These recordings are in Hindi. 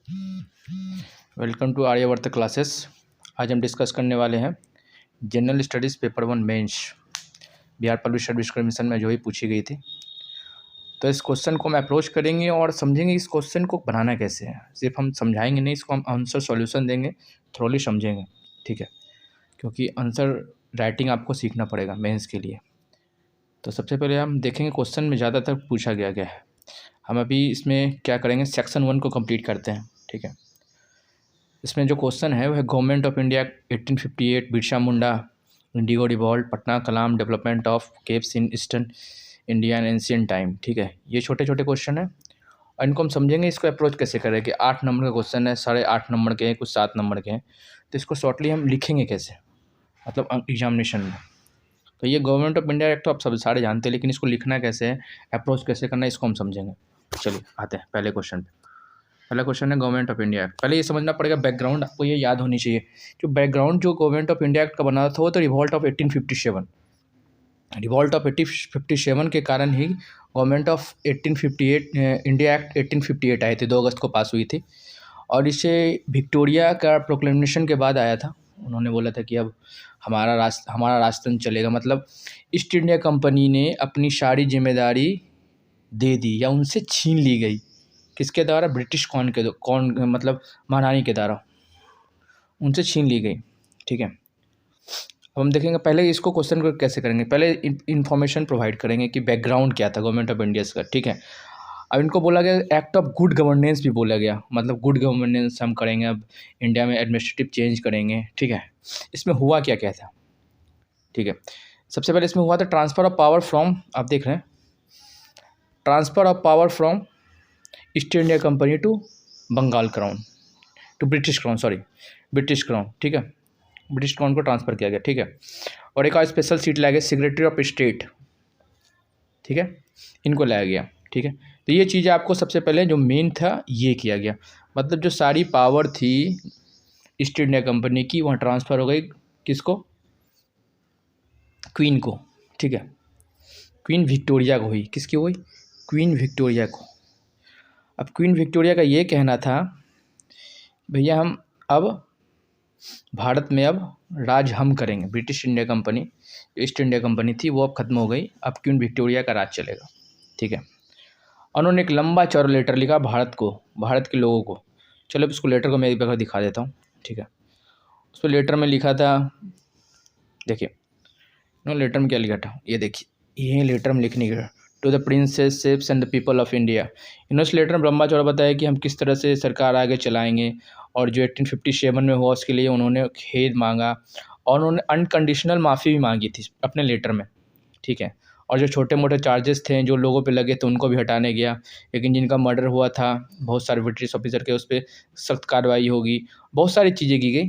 Welcome to Aryavart classes. आज हम डिस्कस करने वाले हैं general studies paper 1 mains Bihar public service commission में जो ही पूछी गई थी। तो इस क्वेश्चन को हम अप्रोच करेंगे और समझेंगे इस क्वेश्चन को बनाना कैसे है। सिर्फ हम समझाएंगे नहीं, इसको हम आंसर सॉल्यूशन देंगे, थ्रोली समझेंगे, ठीक है, क्योंकि आंसर राइटिंग आपको सीखना पड़ेगा मेंस के लिए। तो सबसे पहले हम देखेंगे क्वेश्चन में ज़्यादातर पूछा गया है। हम अभी इसमें क्या करेंगे, सेक्शन 1 को कंप्लीट करते हैं, ठीक है। इसमें जो क्वेश्चन है वह है government of India 1858, Birsa Munda, Indigo revolt, Patna Kalam, development of keeps in eastern India and ancient time, ठीक है। ये छोटे छोटे क्वेश्चन है और इनको हम समझेंगे इसको अप्रोच कैसे करें कि 8 नंबर का क्वेश्चन है, 8.5 नंबर के हैं, कुछ 7 नंबर के हैं, तो इसको शॉर्टली हम लिखेंगे कैसे, मतलब एग्जामिनेशन में। तो ये गवर्नमेंट ऑफ इंडिया एक्ट तो आप सब सारे जानते हैं, लेकिन इसको लिखना कैसे है, अप्रोच कैसे करना है, इसको हम समझेंगे। चलिए आते हैं पहले क्वेश्चन पे। पहला क्वेश्चन है गवर्नमेंट ऑफ इंडिया एक्ट। पहले ये समझना पड़ेगा बैकग्राउंड, आपको ये याद होनी चाहिए। जो बैकग्राउंड जो गवर्नमेंट ऑफ इंडिया एक्ट का बना था वो तो रिवॉल्ट ऑफ 1857, रिवॉल्ट ऑफ 1857 के कारण ही गवर्नमेंट ऑफ 1858 इंडिया एक्ट 1858 आए थे, 2 अगस्त को पास हुई थी। और इसे विक्टोरिया का प्रोक्लेमेशन के बाद आया था। उन्होंने बोला था कि अब हमारा राजतंत्र चलेगा, मतलब ईस्ट इंडिया कंपनी ने अपनी सारी जिम्मेदारी दे दी या उनसे छीन ली गई। किसके द्वारा? ब्रिटिश कौन मतलब महारानी के द्वारा उनसे छीन ली गई, ठीक है। अब हम देखेंगे पहले इसको क्वेश्चन को कैसे करेंगे। पहले इन्फॉर्मेशन प्रोवाइड करेंगे कि बैकग्राउंड क्या था गवर्नमेंट ऑफ इंडिया का, ठीक है। अब इनको बोला गया एक्ट ऑफ गुड गवर्नेंस भी बोला गया, मतलब गुड गवर्नेंस हम करेंगे अब इंडिया में, एडमिनिस्ट्रेटिव चेंज करेंगे, ठीक है। इसमें हुआ क्या क्या था, ठीक है। सबसे पहले इसमें हुआ था ट्रांसफ़र ऑफ पावर फ्रॉम, आप देख रहे हैं, transfer of power from East India Company to Bengal crown, to British crown, sorry British crown, ठीक है। ब्रिटिश क्राउन को ट्रांसफ़र किया गया, ठीक है। और एक और स्पेशल सीट लाया गया सेक्रेटरी ऑफ स्टेट, ठीक है, इनको लाया गया, ठीक है। तो ये चीज़ आपको सबसे पहले जो मेन था ये किया गया, मतलब जो सारी पावर थी ईस्ट इंडिया कंपनी की वहाँ ट्रांसफ़र हो गई, किसको? क्वीन को, ठीक है। क्वीन विक्टोरिया को हुई, किसकी हुई? क्वीन विक्टोरिया को। अब क्वीन विक्टोरिया का ये कहना था भैया हम अब भारत में अब राज हम करेंगे, British India company east India company थी वो अब ख़त्म हो गई, अब क्वीन विक्टोरिया का राज चलेगा, ठीक है। उन्होंने एक लंबा चौड़ा लेटर लिखा भारत को, भारत के लोगों को। चलो उसको लेटर को मैं एक जगह दिखा देता हूँ, ठीक है। उस पर लेटर में लिखा था, देखिए उन्होंने लेटर में क्या लिखा था, ये देखिए, ये लेटर में लिखने का to the princesses and the people of India. इन्होंने उस लेटर में लंबा चौड़ा बताया कि हम किस तरह से सरकार आगे चलाएंगे, और जो 1857 में हुआ उसके लिए उन्होंने खेद मांगा और उन्होंने अनकंडीशनल माफ़ी भी मांगी थी अपने लेटर में, ठीक है। और जो छोटे मोटे चार्जेस थे जो लोगों पे लगे थे उनको भी हटाने गया, लेकिन जिनका मर्डर हुआ था बहुत सारे ब्रिटिश ऑफिसर के, उस पर सख्त कार्रवाई होगी, बहुत सारी चीज़ें की गई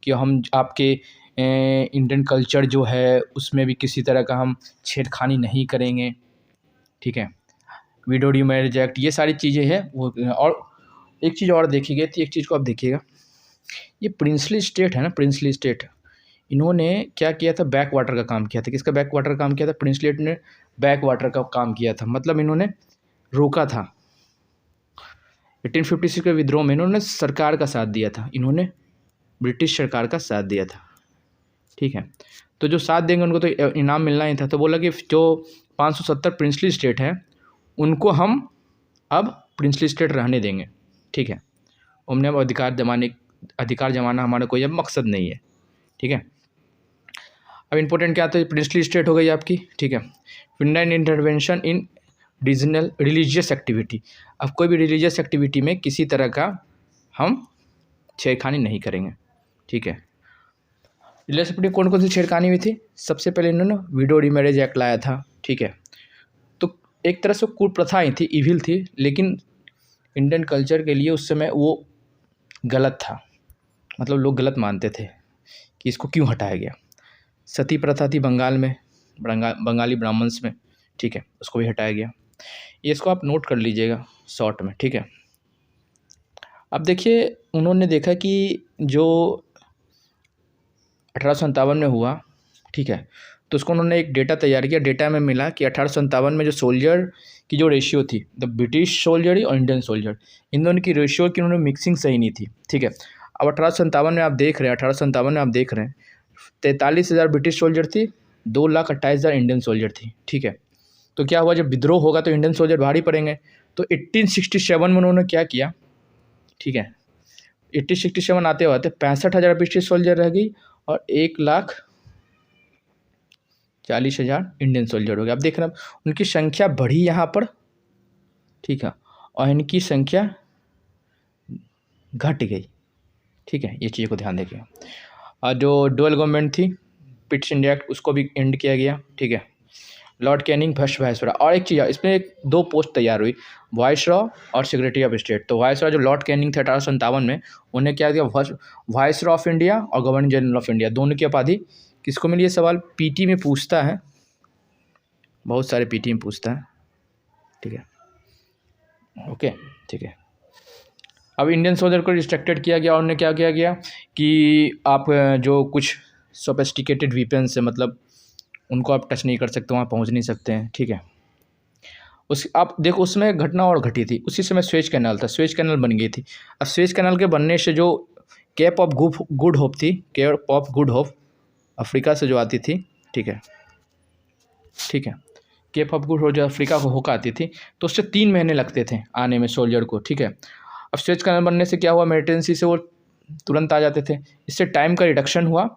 कि हम आपके इंडियन कल्चर जो है उसमें भी किसी तरह का हम छेड़खानी नहीं करेंगे, ठीक है। विडो मैरिज एक्ट, ये सारी चीज़ें हैं वो। और एक चीज़ और देखी गई थी, एक चीज़ को आप देखिएगा, ये प्रिंसली स्टेट है ना, प्रिंसली स्टेट, इन्होंने क्या किया था, बैक वाटर का काम किया था। किसका बैक वाटर का काम किया था? प्रिंस स्टेट ने बैक वाटर का काम किया था, मतलब इन्होंने रोका था 1856 के विद्रोह में, इन्होंने सरकार का साथ दिया था, इन्होंने ब्रिटिश सरकार का साथ दिया था, ठीक है। तो जो साथ देंगे उनको तो इनाम मिलना ही था। तो बोला कि जो 570 प्रिंसली स्टेट है उनको हम अब प्रिंसली स्टेट रहने देंगे, ठीक है। उनने अब अधिकार जमाना हमारा कोई अब मकसद नहीं है, ठीक है। अब इम्पोर्टेंट क्या आता है, प्रिंसली स्टेट हो गई आपकी, ठीक है। इंडियन इंटरवेंशन इन रीजनल रिलीजियस एक्टिविटी, अब कोई भी रिलीजियस एक्टिविटी में किसी तरह का हम छेड़खानी नहीं करेंगे, ठीक है। रिलीजियस कौन कौन सी छेड़खानी हुई थी? सबसे पहले इन्होंने विडो मैरिज एक्ट लाया था, ठीक है। तो एक तरह से कुप्रथा ही थी, इविल थी, लेकिन इंडियन कल्चर के लिए उस समय वो गलत था, मतलब लोग गलत मानते थे कि इसको क्यों हटाया गया। सती प्रथा थी बंगाल में, बंगाली ब्राह्मण्स में, ठीक है, उसको भी हटाया गया। ये इसको आप नोट कर लीजिएगा शॉर्ट में, ठीक है। अब देखिए उन्होंने देखा कि जो 1857 में हुआ, ठीक है, तो उसको उन्होंने एक डेटा तैयार किया। डेटा में मिला कि 1857 में जो सोल्जर की जो रेशियो थी, द ब्रिटिश सोल्जर और इंडियन सोल्जर, इन दोनों की रेशियो की उन्होंने मिक्सिंग सही नहीं थी। ठीक है, अब 1857 में आप देख रहे हैं 43,000 ब्रिटिश सोल्जर थी, 2,28,000 इंडियन सोल्जर थी। ठीक है, तो क्या हुआ, जब विद्रोह होगा तो इंडियन सोल्जर भारी पड़ेंगे। तो 1867 में उन्होंने क्या किया, ठीक है, 1867 आते आते 65,000 ब्रिटिश सोल्जर रह गई और 1,40,000 इंडियन सोल्जर हो गए। अब देख रहे हैं उनकी संख्या बढ़ी यहाँ पर, ठीक है, और इनकी संख्या घट गई। ठीक है, ये चीज़ को ध्यान देखिए। और जो डुअल गवर्नमेंट थी, पिट्स इंडिया एक्ट, उसको भी एंड किया गया। ठीक है, लॉर्ड कैनिंग फर्स्ट वाइसरॉय। और एक चीज़, इसमें दो पोस्ट तैयार हुई, वाइसरॉय और सेक्रेटरी ऑफ स्टेट। तो वाइसरॉय जो लॉर्ड कैनिंग थे 1857 में, उन्हें क्या दिया, वाइसरॉय ऑफ इंडिया और गवर्नर जनरल ऑफ इंडिया, दोनों की उपाधि किसको मिली। ये सवाल पीटी में पूछता है, बहुत सारे पीटी में पूछता है। ठीक है, ओके, ठीक है। अब इंडियन सोल्जर को रिस्ट्रिक्टेड किया गया और उन्हें क्या किया गया कि आप जो कुछ सोफिस्टिकेटेड वीपन्स है, मतलब उनको आप टच नहीं कर सकते, वहाँ पहुँच नहीं सकते हैं। ठीक है, उस आप देखो उसमें घटना और घटी थी। उसी समय स्वेज कैनाल था, स्वेज कैनाल बन गई थी। अब स्वेज कैनाल के बनने से जो केप ऑफ गुड होप थी, Cape of Good Hope Africa से जो आती थी, ठीक है, ठीक है, केप ऑफ गुड होप जो अफ्रीका को होकर आती थी, तो उससे 3 महीने लगते थे आने में सोल्जर को। ठीक है, अब स्वेज कैनाल बनने से क्या हुआ, मेडिटेरेनियन से वो तुरंत आ जाते थे, इससे टाइम का रिडक्शन हुआ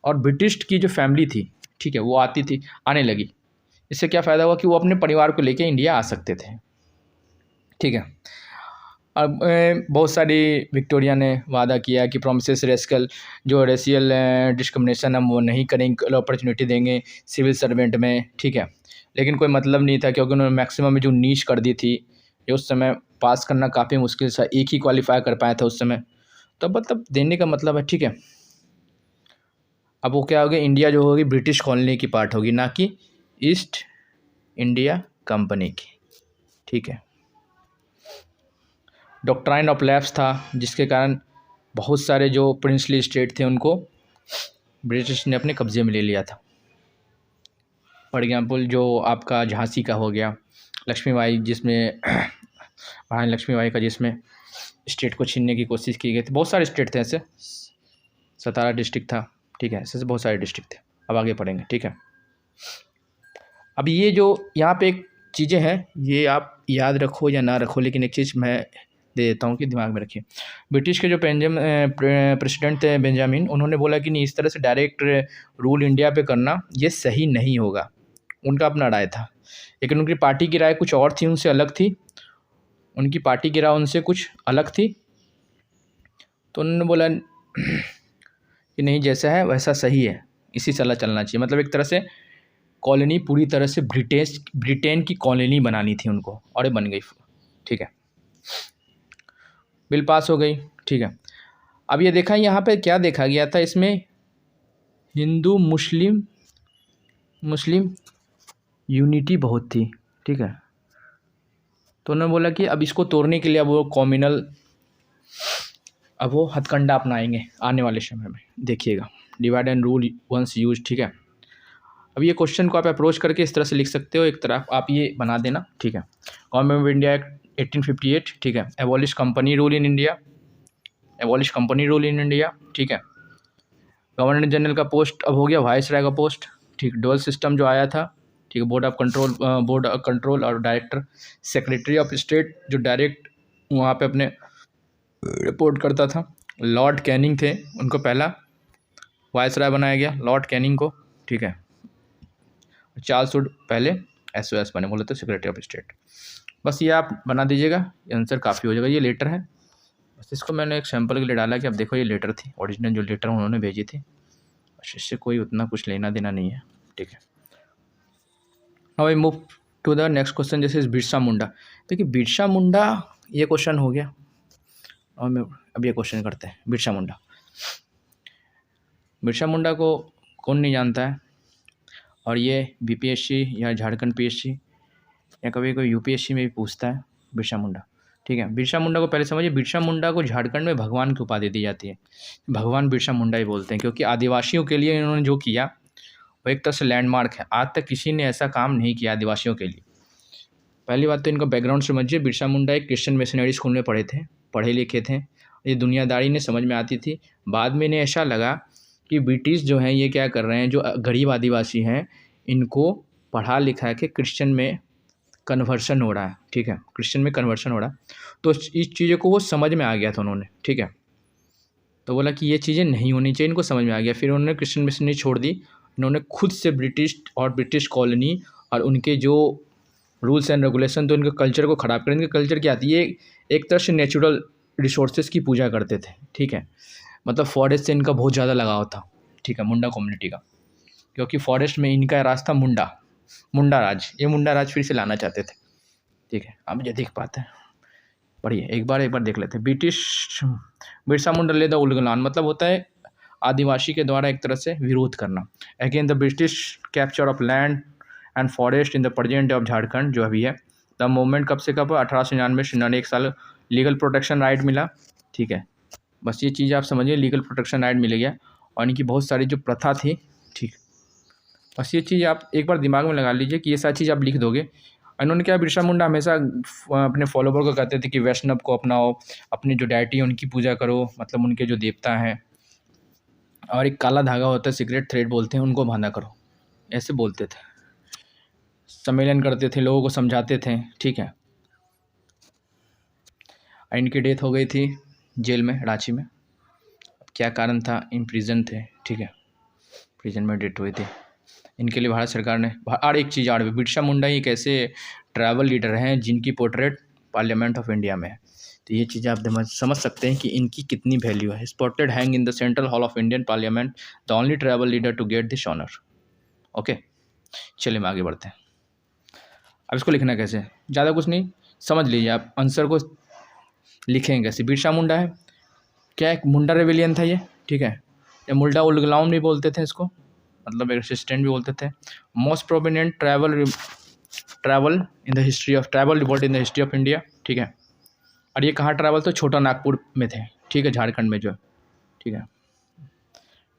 और ब्रिटिश की जो फैमिली थी, ठीक है, वो आती थी, आने लगी। इससे क्या फ़ायदा हुआ कि वो अपने परिवार को लेके इंडिया आ सकते थे। ठीक है, अब बहुत सारी विक्टोरिया ने वादा किया कि प्रोमिसेस रेस्कल, जो रेशियल डिस्क्रिमिनेशन हम वो नहीं करेंगे, अपॉर्चुनिटी देंगे सिविल सर्वेंट में। ठीक है, लेकिन कोई मतलब नहीं था, क्योंकि उन्होंने मैक्सिमम में जो नीच कर दी थी, ये उस समय पास करना काफ़ी मुश्किल था, एक ही क्वालिफाई कर पाया था उस समय, तो मतलब देने का मतलब है। ठीक है, अब वो क्या होगी, इंडिया जो होगी ब्रिटिश कॉलोनी की पार्ट होगी, ना कि ईस्ट इंडिया कंपनी की। ठीक है, डॉक्ट्राइन ऑफ लैप्स था, जिसके कारण बहुत सारे जो प्रिंसली स्टेट थे उनको ब्रिटिश ने अपने कब्जे में ले लिया था। फॉर एग्जांपल जो आपका झांसी का हो गया, लक्ष्मीबाई, जिसमें महारानी लक्ष्मीबाई का जिसमें स्टेट को छीनने की कोशिश की गई थी। बहुत सारे स्टेट थे ऐसे, 17 डिस्ट्रिक्ट था। ठीक है, ऐसे बहुत सारे डिस्ट्रिक्ट थे। अब आगे पढ़ेंगे। ठीक है, अब ये जो यहाँ पे एक चीज़ें हैं, ये आप याद रखो या ना रखो, लेकिन एक चीज़ मैं दे देता हूँ कि दिमाग में रखिए। ब्रिटिश के जो प्रेसिडेंट थे बेंजामिन, उन्होंने बोला कि नहीं, इस तरह से डायरेक्ट रूल इंडिया पे करना ये सही नहीं होगा। उनका अपना राय था, लेकिन उनकी पार्टी की राय कुछ और थी, उनसे अलग थी। उनकी पार्टी की राय उनसे कुछ अलग थी, तो उन्होंने बोला कि नहीं, जैसा है वैसा सही है, इसी सलाह चलना चाहिए। मतलब एक तरह से कॉलोनी पूरी तरह से ब्रिटेन की कॉलोनी बनानी थी उनको, और ये बन गई। ठीक है, बिल पास हो गई। ठीक है, अब ये देखा यहाँ पे क्या देखा गया था, इसमें हिंदू मुस्लिम यूनिटी बहुत थी। ठीक है, तो उन्होंने बोला कि अब इसको तोड़ने के लिए अब वो कॉम्युनल, अब वो हथकंडा अपनाएंगे आने वाले समय में, देखिएगा। Divide and rule once use. ठीक है, अब ये क्वेश्चन को आप अप्रोच करके इस तरह से लिख सकते हो, एक तरफ आप ये बना देना। ठीक है, गवर्नमेंट ऑफ इंडिया एक्ट 1858। ठीक है, abolish company rule in India, abolish company rule in India. ठीक है, गवर्नर जनरल का पोस्ट अब हो गया वाइसराय का पोस्ट। ठीक, डुअल सिस्टम जो आया था। ठीक है, बोर्ड ऑफ कंट्रोल और डायरेक्टर, सेक्रेटरी ऑफ स्टेट जो डायरेक्ट वहाँ पे अपने रिपोर्ट करता था। लॉर्ड कैनिंग थे, उनको पहला वाइसराय बनाया गया, लॉर्ड कैनिंग को। ठीक है, चार्ल्स वुड पहले SOS बने, बोले थे सेक्रेटरी ऑफ स्टेट। बस ये आप बना दीजिएगा, ये आंसर काफ़ी हो जाएगा। ये लेटर है, बस इसको मैंने एक सैंपल के लिए डाला कि अब देखो ये लेटर थी, ओरिजिनल जो लेटर उन्होंने भेजी थी, इससे कोई उतना कुछ लेना देना नहीं है। ठीक है, now I move to the next question, जैसे बिरसा मुंडा। देखिए बिरसा मुंडा, ये क्वेश्चन हो गया, और मैं अब ये क्वेश्चन करते हैं। बिरसा मुंडा को कौन नहीं जानता है, और ये BPSC या झारखंड PSC या कभी कोई UPSC में भी पूछता है बिरसा मुंडा। ठीक है, बिरसा मुंडा को पहले समझिए। बिरसा मुंडा को झारखंड में भगवान की उपाधि दी जाती है, भगवान बिरसा मुंडा ही बोलते हैं, क्योंकि आदिवासियों के लिए इन्होंने जो किया वो एक तरह से लैंडमार्क है। आज तक किसी ने ऐसा काम नहीं किया आदिवासियों के लिए। पहली बात तो इनका बैकग्राउंड समझिए। बिरसा मुंडा एक क्रिश्चियन मिशनरी स्कूल में पढ़े थे, पढ़े लिखे थे। ये दुनियादारी ने समझ में आती थी। बाद में इन्हें ऐसा लगा कि ब्रिटिश जो हैं ये क्या कर रहे हैं, जो गरीब आदिवासी हैं इनको पढ़ा लिखा के क्रिश्चियन में कन्वर्शन हो रहा है, ठीक है, क्रिश्चियन में कन्वर्शन हो रहा है। तो इस चीज़ों को वो समझ में आ गया था उन्होंने, ठीक है। तो बोला कि ये चीज़ें नहीं होनी चाहिए, इनको समझ में आ गया। फिर उन्होंने क्रिश्चियन मिशनरी छोड़ दी। इन्होंने खुद से ब्रिटिश और ब्रिटिश कॉलोनी और उनके जो रूल्स एंड रेगुलेशन, तो इनके कल्चर को ख़राब करें। इनके कल्चर क्या थी, ये एक तरह से नेचुरल रिसोर्सेज की पूजा करते थे, ठीक है। मतलब फॉरेस्ट से इनका बहुत ज़्यादा लगाव था, ठीक है, मुंडा कम्युनिटी का, क्योंकि फॉरेस्ट में इनका रास्ता मुंडा राज, ये मुंडा राज फिर से लाना चाहते थे, ठीक है। आप ये देख पाते हैं, पढ़िए एक बार देख लेते हैं। बिरसा मुंडा ले द उलगुलान मतलब होता है आदिवासी के द्वारा एक तरह से विरोध करना। Again the British capture of land and forest in the present of Jharkhand जो अभी है। द मूवमेंट कब से कब, 1899 एक साल लीगल प्रोटेक्शन राइट मिला, ठीक है। बस ये चीज़ आप समझिए, लीगल प्रोटेक्शन राइट मिल गया। और इनकी बहुत सारी जो प्रथा थी, ठीक, बस ये चीज़ आप एक बार दिमाग में लगा लीजिए कि ये सारी चीज़ आप लिख दोगे। इन्होंने क्या, बिरसा मुंडा हमेशा अपने फॉलोवर को कहते थे कि वैष्णव को अपनाओ, अपनी जो डायटी है उनकी पूजा करो, मतलब उनके जो देवता हैं, और एक काला धागा होता है, सीक्रेट थ्रेड बोलते हैं, उनको बांधा करो, ऐसे बोलते थे। सम्मेलन करते थे, लोगों को समझाते थे, ठीक है। इनकी डेथ हो गई थी जेल में, रांची में। क्या कारण था, इन प्रिजन थे, ठीक है, प्रिजन में डेथ हुई थी। इनके लिए भारत सरकार ने और एक चीज़ और भी, बिरसा मुंडा एक ऐसे ट्रैवल लीडर हैं जिनकी पोर्ट्रेट पार्लियामेंट ऑफ इंडिया में है। तो ये चीज़ आप समझ सकते हैं कि इनकी कितनी वैल्यू है। Spotted hang in the central hall of Indian parliament, the only tribal leader to get this honour. Okay, चलिए हम आगे बढ़ते हैं। अब इसको लिखना कैसे, ज़्यादा कुछ नहीं, समझ लीजिए आप आंसर को लिखेंगे कैसे। बिरसा मुंडा है क्या, एक मुंडा रेविलियन था ये, ठीक है, या मुंडा उलगलाउन भी बोलते थे इसको, मतलब असिस्टेंट भी बोलते थे। Most prominent travel in the history of travel report in the history of India, ठीक है। और ये कहाँ ट्रैवल, तो छोटा नागपुर में थे, ठीक है, झारखंड में जो है, ठीक है,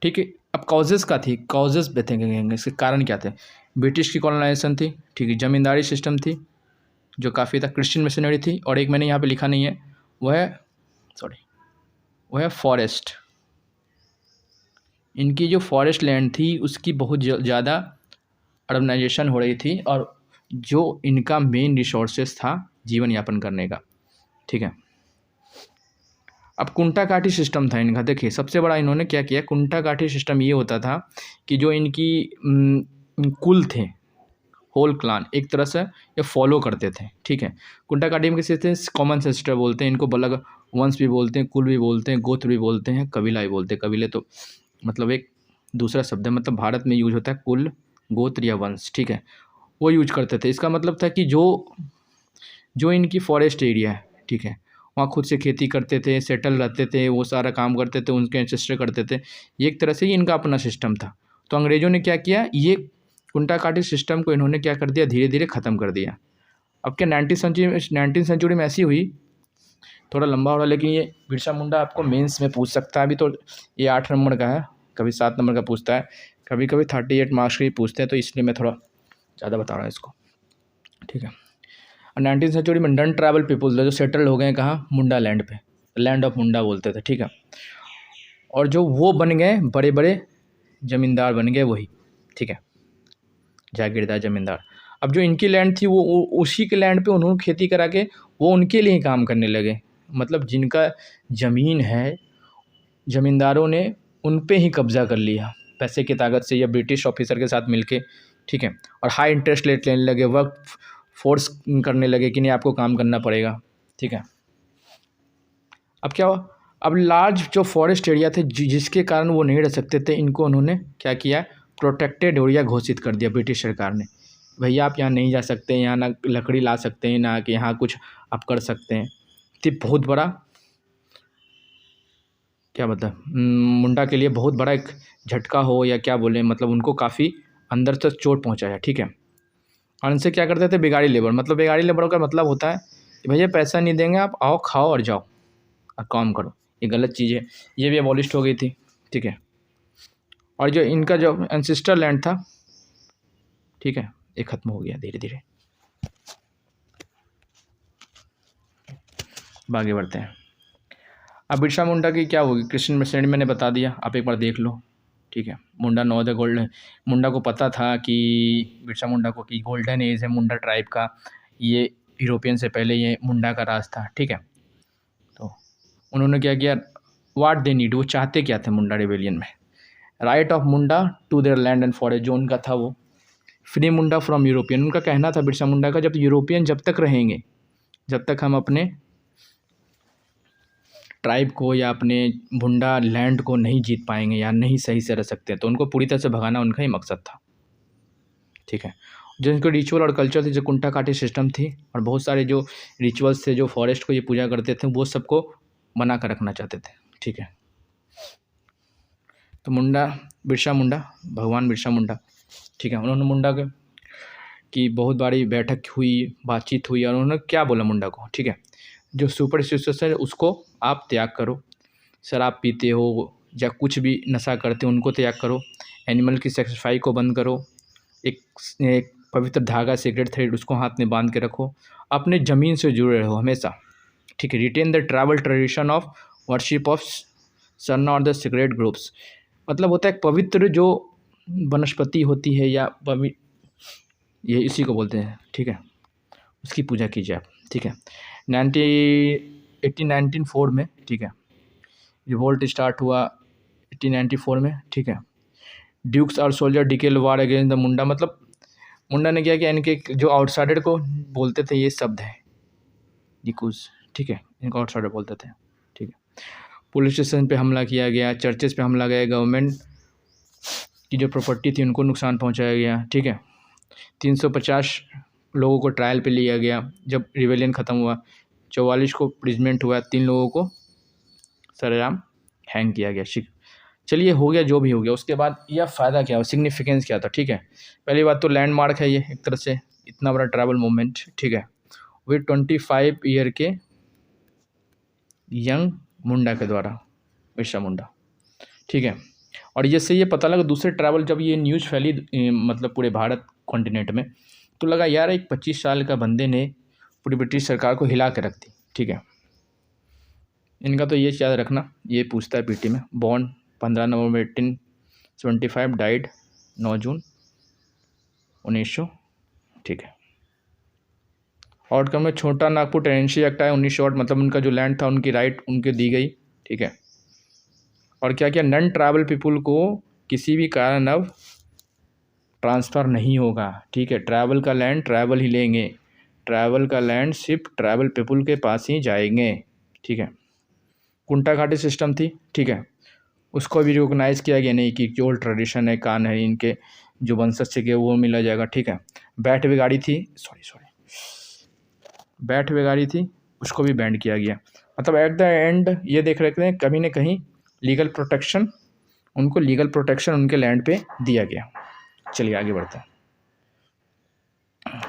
ठीक है। अब कॉजेज़ का थी, कॉजेज़ बताएंगे इसके कारण क्या थे। ब्रिटिश की कॉलोनाइजेशन थी, ठीक है, ज़मींदारी सिस्टम थी जो काफ़ी था, क्रिश्चियन मिशनरी थी, और एक मैंने यहाँ पे लिखा नहीं है, वो है फॉरेस्ट। इनकी जो फॉरेस्ट लैंड थी उसकी बहुत ज़्यादा अर्बनाइजेशन हो रही थी, और जो इनका मेन रिसोर्सेस था जीवन यापन करने का, ठीक है। अब कुंटा काठी सिस्टम था इनका। देखिए सबसे बड़ा इन्होंने क्या किया, कुंटा काठी सिस्टम ये होता था कि जो इनकी कुल थे, होल क्लान एक तरह से ये फॉलो करते थे, ठीक है। कुंटा काठी में किसी थे, कॉमन सिस्टर बोलते हैं इनको, बलग वंश भी बोलते हैं, कुल भी बोलते हैं, गोत्र भी बोलते हैं, कबीला भी बोलते हैं। कबीले तो मतलब एक दूसरा शब्द है, मतलब भारत में यूज होता है कुल, गोत्र या वंश, ठीक है, वो यूज करते थे। इसका मतलब था कि जो इनकी फॉरेस्ट एरिया है, ठीक है, वहाँ खुद से खेती करते थे, सेटल रहते थे, वो सारा काम करते थे, उनके एंसेस्टर करते थे। ये एक तरह से ही इनका अपना सिस्टम था। तो अंग्रेज़ों ने क्या किया, ये कुंटा काठी सिस्टम को इन्होंने क्या कर दिया, धीरे धीरे ख़त्म कर दिया। अब क्या 19वीं सेंचुरी में ऐसी हुई, थोड़ा लंबा हो रहा, लेकिन ये बिरसा मुंडा आपको मेंस में पूछ सकता है। अभी तो ये 8 नंबर का है, कभी 7 नंबर का पूछता है, कभी कभी 38 मार्क्स की पूछते हैं, तो इसलिए मैं थोड़ा ज़्यादा बता रहा हूँ इसको, ठीक है। 19वीं सेंचुरी में नॉन ट्राइबल पीपुल जो सेटल्ड हो गए कहाँ, मुंडा लैंड पे, लैंड ऑफ मुंडा बोलते थे, ठीक है। और जो वो बन गए बड़े बड़े ज़मींदार बन गए वही, ठीक है, जागीरदार ज़मींदार। अब जो इनकी लैंड थी वो उसी के लैंड पे उन्होंने खेती करा के वो उनके लिए ही काम करने लगे। मतलब जिनका ज़मीन है, ज़मींदारों ने उन पे ही कब्ज़ा कर लिया पैसे की ताकत से, या ब्रिटिश ऑफिसर के साथ मिलके, ठीक है। और हाई इंटरेस्ट रेट लेने लगे, वर्क फोर्स करने लगे कि नहीं आपको काम करना पड़ेगा, ठीक है। अब क्या हुआ, अब लार्ज जो फॉरेस्ट एरिया थे जिसके कारण वो नहीं रह सकते थे, इनको उन्होंने क्या किया, प्रोटेक्टेड एरिया घोषित कर दिया ब्रिटिश सरकार ने। भैया आप यहाँ नहीं जा सकते, यहाँ ना लकड़ी ला सकते हैं, ना कि यहाँ कुछ आप कर सकते हैं। तो बहुत बड़ा क्या मतलब मुंडा के लिए बहुत बड़ा एक झटका हो या क्या बोले, मतलब उनको काफ़ी अंदर से चोट पहुँचाया, ठीक है। और इनसे क्या करते थे, बिगाड़ी लेबर। मतलब बिगाड़ी लेबर का मतलब होता है कि भैया पैसा नहीं देंगे, आप आओ खाओ और जाओ और काम करो। ये गलत चीज़ है, ये भी अबॉलिश हो गई थी, ठीक है। और जो इनका जो एंसेस्टर लैंड था ठीक है, ये खत्म हो गया धीरे धीरे। आगे बढ़ते हैं। अब बिरसा मुंडा की क्या होगी, क्वेश्चन में मैंने बता दिया, आप एक बार देख लो। ठीक है, मुंडा नो द गोल्डन, मुंडा को पता था कि बिरसा मुंडा को कि गोल्डन एज है मुंडा ट्राइब का, ये यूरोपियन से पहले ये मुंडा का राज था। ठीक है, तो उन्होंने क्या किया, व्हाट दे नीड, वो चाहते क्या थे मुंडा रिवेलियन में, right of Munda to their land and forest, जो उनका था वो फ्री मुंडा फ्रॉम यूरोपियन। उनका कहना था बिरसा मुंडा का, जब यूरोपियन जब तक रहेंगे, जब तक हम अपने ट्राइब को या अपने मुंडा लैंड को नहीं जीत पाएंगे या नहीं सही से रह सकते, तो उनको पूरी तरह से भगाना उनका ही मकसद था। ठीक है, जो इनके रिचुअल और कल्चर थी, जो कुंटा काटी सिस्टम थी, और बहुत सारे जो रिचुअल्स थे, जो फॉरेस्ट को ये पूजा करते थे, वो सबको बना कर रखना चाहते थे। ठीक है, तो मुंडा, बिरसा मुंडा, भगवान बिरसा मुंडा, ठीक है, उन्होंने मुंडा के की बहुत बारी बैठक हुई, बातचीत हुई, और उन्होंने क्या बोला मुंडा को, ठीक है, जो सुपरस्टिशियस है उसको आप त्याग करो, शराब पीते हो या कुछ भी नशा करते हो उनको त्याग करो, एनिमल की सेक्रीफाइस को बंद करो, एक पवित्र धागा सीक्रेट थ्रेड उसको हाथ में बांध के रखो, अपने ज़मीन से जुड़े रहो हमेशा। ठीक है, retain the travel tradition of worship of sun और द सीक्रेट ग्रुप्स, मतलब होता है पवित्र जो वनस्पति होती है या ये इसी को बोलते हैं। ठीक है, उसकी पूजा कीजिए आप। ठीक है, 1894 में, ठीक है, रिवोल्ट स्टार्ट हुआ 1894 में। ठीक है, ड्यूक्स और soldier decal war against the मुंडा, मतलब मुंडा ने क्या किया, इनके जो आउटसाइडर को बोलते थे, ये शब्द है डिकूज। ठीक है, इनको आउटसाइडर बोलते थे। ठीक है, पुलिस स्टेशन पे हमला किया गया, चर्चेस पे हमला गया, गवर्नमेंट की जो प्रॉपर्टी थी उनको नुकसान पहुंचाया गया। ठीक है, 350 लोगों को ट्रायल पे लिया गया। जब रिवेलियन ख़त्म हुआ 44 को प्रिजमेंट हुआ, 3 लोगों को सरेआम हैंग किया गया। चलिए, हो गया जो भी हो गया। उसके बाद यह फ़ायदा क्या हो, सिग्निफिकेंस क्या था। ठीक है, पहली बात तो लैंडमार्क है ये एक तरह से, इतना बड़ा ट्रैवल मूवमेंट। ठीक है, वे 25 ईयर के यंग मुंडा के द्वारा, बिरसा मुंडा। ठीक है, और जैसे ये पता लगा दूसरे ट्रैवल, जब ये न्यूज़ फैली मतलब पूरे भारत कॉन्टिनेंट में, तो लगा यार एक 25 साल का बंदे ने पूरी ब्रिटिश सरकार को हिला के रख दी। ठीक है, इनका तो ये याद रखना, ये पूछता है पीटी में, बॉर्न 15 नवंबर 1875, डाइड 9 जून 1900। ठीक है, आउटकम में छोटा नागपुर टेनेंसी एक्ट आया 1908, मतलब उनका जो लैंड था उनकी राइट उनके दी गई। ठीक है, और क्या किया, नॉन ट्राइबल पीपुल को किसी भी कारण अब ट्रांसफ़र नहीं होगा। ठीक है, ट्राइबल का लैंड ट्राइबल ही लेंगे, ट्राइबल का लैंड सिर्फ ट्राइबल पीपुल के पास ही जाएंगे। ठीक है, कुंटा घाटी सिस्टम थी। ठीक है, उसको भी रिकॉग्नाइज़ किया गया, नहीं कि जो ट्रेडिशन है, कान है, इनके जो वंशज से वो मिला जाएगा। ठीक है, बैठ बेगाड़ी थी, बैठ बेगाड़ी थी, उसको भी बैंड किया गया। मतलब एट द एंड ये देख रहे थे कहीं ना कहीं लीगल प्रोटेक्शन, उनको लीगल प्रोटेक्शन उनके लैंड पे दिया गया। चलिए आगे बढ़ते हैं।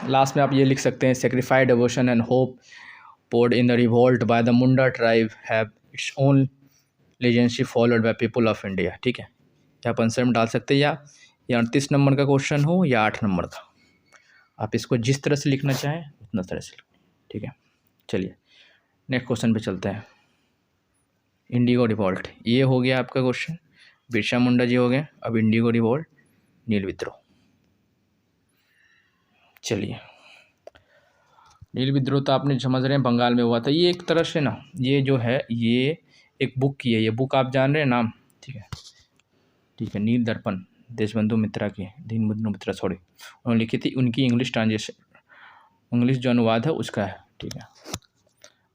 लास्ट में आप ये लिख सकते हैं, सेक्रीफाइड devotion and hope poured in the revolt by the Munda tribe have its own legacy followed by people of India। ठीक है, या आप आंसर में डाल सकते हैं, या 38 नंबर का क्वेश्चन हो या 8 नंबर का, आप इसको जिस तरह से लिखना चाहें उतना तरह से लिखो। ठीक है, चलिए नेक्स्ट क्वेश्चन पे चलते हैं। इंडिगो रिवॉल्ट, ये हो गया आपका क्वेश्चन, बिरसा मुंडा जी हो गए। अब इंडिगो रिवॉल्ट, नील विद्रोह। चलिए, नील विद्रोह तो आपने समझ रहे हैं बंगाल में हुआ था। ये एक तरह से ना, ये जो है ये एक बुक की है, ये बुक आप जान रहे हैं नाम। ठीक है, ठीक है, नील दर्पण, देशबंधु मित्रा की, दीनबंधु मित्रा सॉरी, उन्होंने लिखी थी, उनकी इंग्लिश ट्रांसलेशन, इंग्लिश जो अनुवाद है उसका है। ठीक है,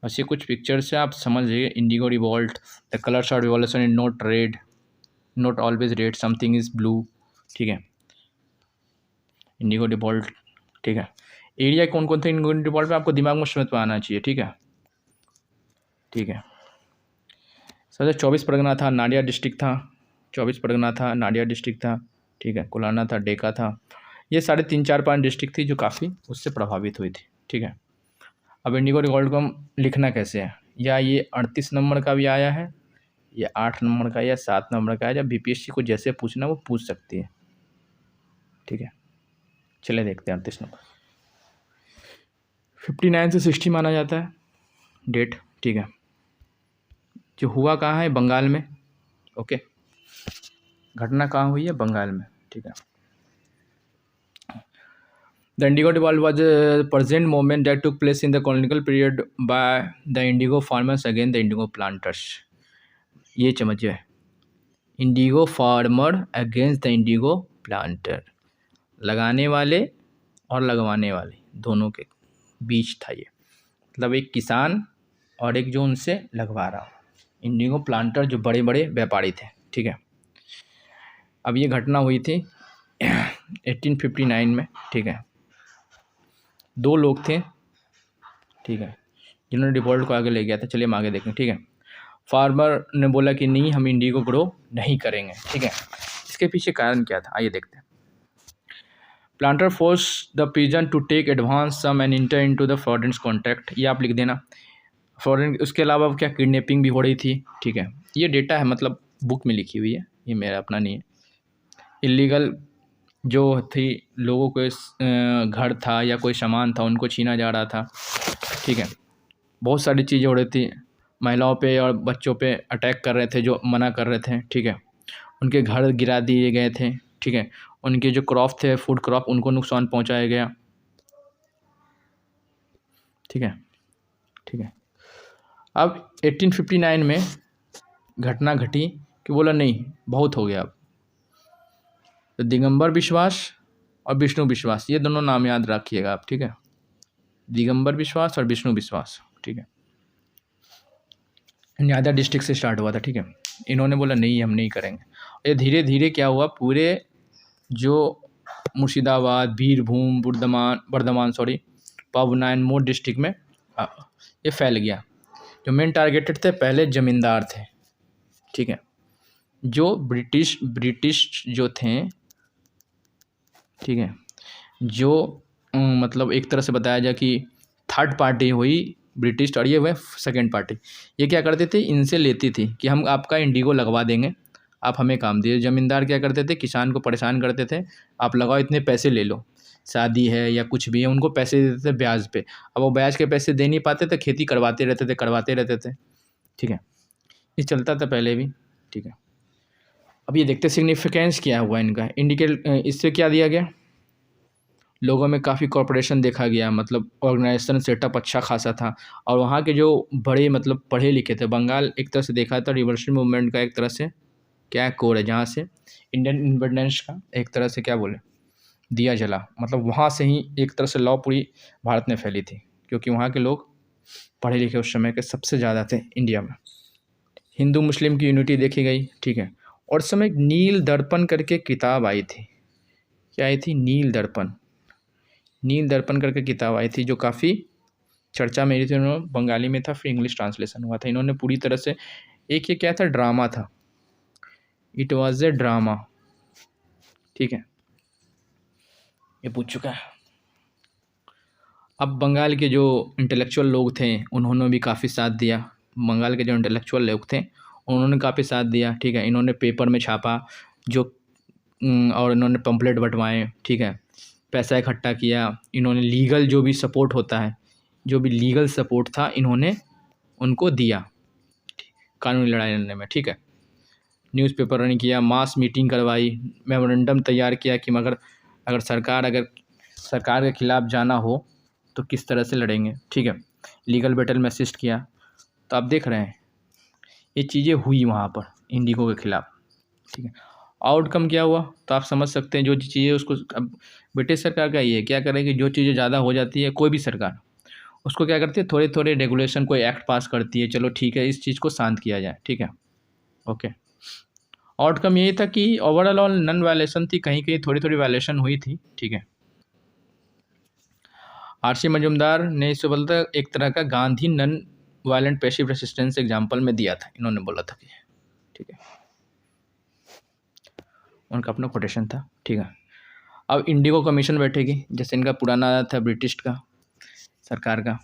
बस ये कुछ पिक्चर्स से आप समझ जाइए। Indigo revolt, the colours of revolution in not red, not always red, something is blue. ठीक है, इंडिगो रिवॉल्ट। ठीक है, एरिया कौन कौन थे इंडिगो रिवॉल्ट में, आपको दिमाग में समझ में आना चाहिए। ठीक है, ठीक है, सर 24 परगना था, नाडिया डिस्ट्रिक्ट था, 24 परगना था, नाडिया डिस्ट्रिक्ट था। ठीक है, कुलाना था, डेका था, ये साढ़े 3, 4, 5 डिस्ट्रिक्ट थी जो काफ़ी उससे प्रभावित हुई थी। ठीक है, अब इंडिगो रिवॉल्ट को हम लिखना कैसे है, या ये 38 नंबर का भी आया है, या 8 नंबर का, या 7 नंबर का है, या बीपीएससी को जैसे पूछना वो पूछ सकती है। ठीक है, चलिए देखते हैं 38 नंबर। 59 से 60 माना जाता है डेट, ठीक है। जो हुआ कहाँ है, बंगाल में, ओके। घटना कहाँ हुई है, बंगाल में, ठीक है। The Indigo Revolt was a present movement that took place in the colonial period by the indigo farmers against the indigo planters. ये समझिए, Indigo farmer against the Indigo planter, लगाने वाले और लगवाने वाले दोनों के बीच था ये, मतलब एक किसान और एक जो उनसे लगवा रहा, इंडिगो प्लांटर जो बड़े बड़े व्यापारी थे, ठीक है। अब ये घटना हुई थी 1859 में, ठीक है। दो लोग थे, ठीक है, जिन्होंने रिवॉल्ट को आगे ले गया था। चलिए हम आगे देखें, ठीक है। फार्मर ने बोला कि नहीं, हम इंडिगो ग्रो नहीं करेंगे, ठीक है। इसके पीछे कारण क्या था, आइए देखते हैं। Planter force the peasant to take advance sum and enter into the fraudulent contract, ये आप लिख देना, फ्रॉडलेंट। उसके अलावा क्या, किडनैपिंग भी हो रही थी, ठीक है। ये डेटा है, मतलब बुक में लिखी हुई है, ये मेरा अपना नहीं है। इलीगल जो थी, लोगों को घर था या कोई सामान था उनको छीना जा रहा था, ठीक है। बहुत सारी चीज़ें हो रही थी, महिलाओं पे और बच्चों पे अटैक कर रहे थे जो मना कर रहे थे, ठीक है। उनके घर गिरा दिए गए थे, ठीक है। उनके जो क्रॉप थे, फूड क्रॉप, उनको नुकसान पहुंचाया गया, ठीक है, ठीक है। अब 1859 में घटना घटी कि बोला नहीं, बहुत हो गया अब। तो दिगंबर विश्वास और विष्णु विश्वास, ये दोनों नाम याद रखिएगा आप, ठीक है। दिगंबर विश्वास और विष्णु विश्वास, ठीक है। न्यादा डिस्ट्रिक्ट से स्टार्ट हुआ था, ठीक है। इन्होंने बोला नहीं, हम नहीं करेंगे। ये धीरे धीरे क्या हुआ, पूरे जो मुर्शिदाबाद, बीरभूम, बर्धमान पावना एंड मोर डिस्ट्रिक्ट में ये फैल गया। जो मेन टारगेटेड थे पहले ज़मींदार थे, ठीक है। जो ब्रिटिश जो थे, ठीक है, जो मतलब एक तरह से बताया जाए कि थर्ड पार्टी हुई ब्रिटिश और ये हुए सेकेंड पार्टी। ये क्या करते थे, इनसे लेती थी कि हम आपका इंडिगो लगवा देंगे, आप हमें काम दिए। ज़मींदार क्या करते थे, किसान को परेशान करते थे, आप लगाओ, इतने पैसे ले लो, शादी है या कुछ भी है, उनको पैसे देते थे ब्याज पे। अब वो ब्याज के पैसे दे नहीं पाते थे, खेती करवाते रहते थे, ठीक है। ये चलता था पहले भी, ठीक है। अब ये देखते सिग्निफिकेंस क्या हुआ इनका, इंडिकेट इससे क्या दिया गया, लोगों में काफ़ी कॉर्पोरेशन देखा गया, मतलब ऑर्गेनाइजेशन सेटअप अच्छा खासा था। और वहाँ के जो बड़े मतलब पढ़े लिखे थे, बंगाल एक तरह से देखा था रिवोल्यूशन मूवमेंट का एक तरह से क्या कोर है, जहाँ से इंडियन इंडिपेंडेंस का एक तरह से क्या बोले दिया जला, मतलब वहाँ से ही एक तरह से लॉ पूरी भारत में फैली थी, क्योंकि वहाँ के लोग पढ़े लिखे उस समय के सबसे ज़्यादा थे इंडिया में। हिंदू मुस्लिम की यूनिटी देखी गई, ठीक है। और उस समय नील दर्पण करके किताब आई थी, क्या आई थी, नील दर्पण करके किताब आई थी, जो काफ़ी चर्चा में रही थी। उन्होंने बंगाली में था, फिर इंग्लिश ट्रांसलेशन हुआ था। इन्होंने पूरी तरह से एक ये क्या था, ड्रामा था, इट वाज ए ड्रामा, ठीक है, ये पूछ चुका है। अब बंगाल के जो इंटेलेक्चुअल लोग थे उन्होंने भी काफ़ी साथ दिया, बंगाल के जो इंटेलेक्चुअल लोग थे उन्होंने काफ़ी साथ दिया, ठीक है। इन्होंने पेपर में छापा जो और इन्होंने पंपलेट बंटवाए, ठीक है, पैसा इकट्ठा किया। इन्होंने लीगल जो भी सपोर्ट होता है, जो भी लीगल सपोर्ट था, इन्होंने उनको दिया कानूनी लड़ाई लड़ने में, ठीक है। न्यूज़पेपर रन किया, मास मीटिंग करवाई, मेमोरेंडम तैयार किया कि अगर सरकार के खिलाफ़ जाना हो तो किस तरह से लड़ेंगे, ठीक है। लीगल बैटल में असिस्ट किया। तो आप देख रहे हैं ये चीज़ें हुई वहाँ पर इंडिगो के खिलाफ़, ठीक है। आउटकम क्या हुआ तो आप समझ सकते हैं। जो चीज़ें उसको, अब ब्रिटिश सरकार का ये क्या करेगी, जो चीज़ें ज़्यादा हो जाती है कोई भी सरकार, उसको क्या करती है, थोड़े थोड़े रेगुलेशन, कोई एक्ट पास करती है, चलो ठीक है इस चीज़ को शांत किया जाए, ठीक है, ओके। आउटकम यही था कि ओवरऑल नन वायलेशन थी, कहीं कहीं थोड़ी थोड़ी वायलेशन हुई थी, ठीक है। आरसी मजूमदार ने इसे बोलता एक तरह का Gandhi non violent passive resistance example में दिया था, इन्होंने बोला था कि, ठीक है, उनका अपना कोटेशन था, ठीक है। अब इंडिगो कमीशन बैठेगी, जैसे इनका पुराना था ब्रिटिश का सरकार का,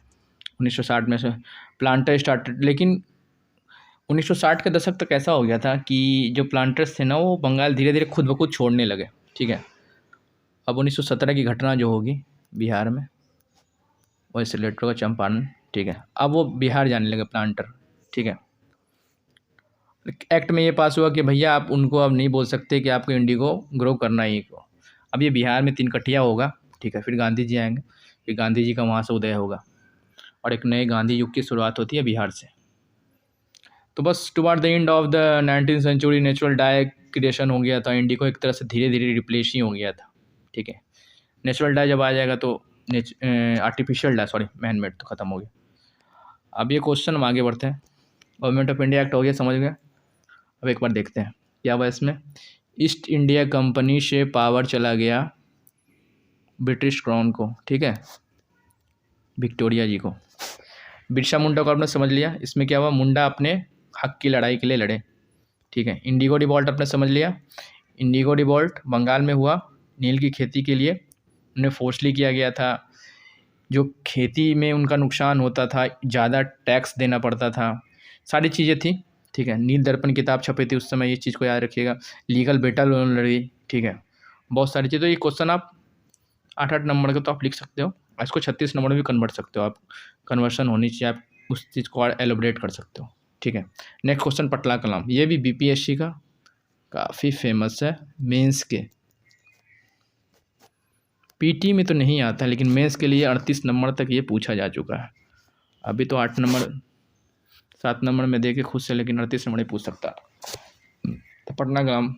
1960 में से प्लांटर स्टार्टेड। लेकिन 1960 के दशक तक ऐसा हो गया था कि जो प्लांटर्स थे ना, वो बंगाल धीरे धीरे खुद ब खुद छोड़ने लगे, ठीक है। अब 1917 की घटना जो होगी बिहार में, वैसे लेटर का चंपारण, ठीक है। अब वो बिहार जाने लगे प्लांटर, ठीक है। एक्ट में ये पास हुआ कि भैया आप उनको अब नहीं बोल सकते कि आपको इंडिगो ग्रो करना ही को। अब ये बिहार में 3 कट्टिया होगा, ठीक है। फिर गांधी जी आएंगे, फिर गांधी जी का वहाँ से उदय होगा और एक नए गांधी युग की शुरुआत होती है बिहार से। तो बस toward the end of the 19th century natural dye creation हो गया था। इंडिगो एक तरह से धीरे धीरे रिप्लेस ही हो गया था, ठीक है। नेचुरल डाई जब आ जाएगा तो artificial dye, sorry man made तो ख़त्म हो गया। अब ये क्वेश्चन हम आगे बढ़ते हैं। गवर्नमेंट ऑफ इंडिया एक्ट हो गया, समझ गए। अब एक बार देखते हैं क्या हुआ इसमें। ईस्ट इंडिया कंपनी से पावर चला गया ब्रिटिश क्राउन को, ठीक है, विक्टोरिया जी को। बिरसा मुंडा को आपने समझ लिया। इसमें क्या हुआ, मुंडा अपने हक की लड़ाई के लिए लड़े, ठीक है। इंडिगो रिवॉल्ट आपने समझ लिया। इंडिगो रिवॉल्ट बंगाल में हुआ, नील की खेती के लिए उन्हें फोर्सली किया गया था। जो खेती में उनका नुकसान होता था, ज़्यादा टैक्स देना पड़ता था, सारी चीज़ें थी, ठीक है। नील दर्पण किताब छपी थी उस समय, ये चीज़ को याद रखिएगा। लीगल बैटल लड़ी, ठीक है, बहुत सारी चीज़। तो ये क्वेश्चन आप 8-8 नंबर का तो आप लिख सकते हो, इसको 36 नंबर में भी कन्वर्ट सकते हो आप। कन्वर्शन होनी चाहिए, आप उस चीज़ को और एलोबरेट कर सकते हो, ठीक है। नेक्स्ट क्वेश्चन पटला कलाम, ये भी बीपीएससी का काफ़ी फेमस है। मेंस के पीटी में तो नहीं आता लेकिन मेंस के लिए 38 नंबर तक ये पूछा जा चुका है। अभी तो 8 नंबर 7 नंबर में देखे खुद से, लेकिन 38 नंबर ही पूछ सकता। तो पटना कलाम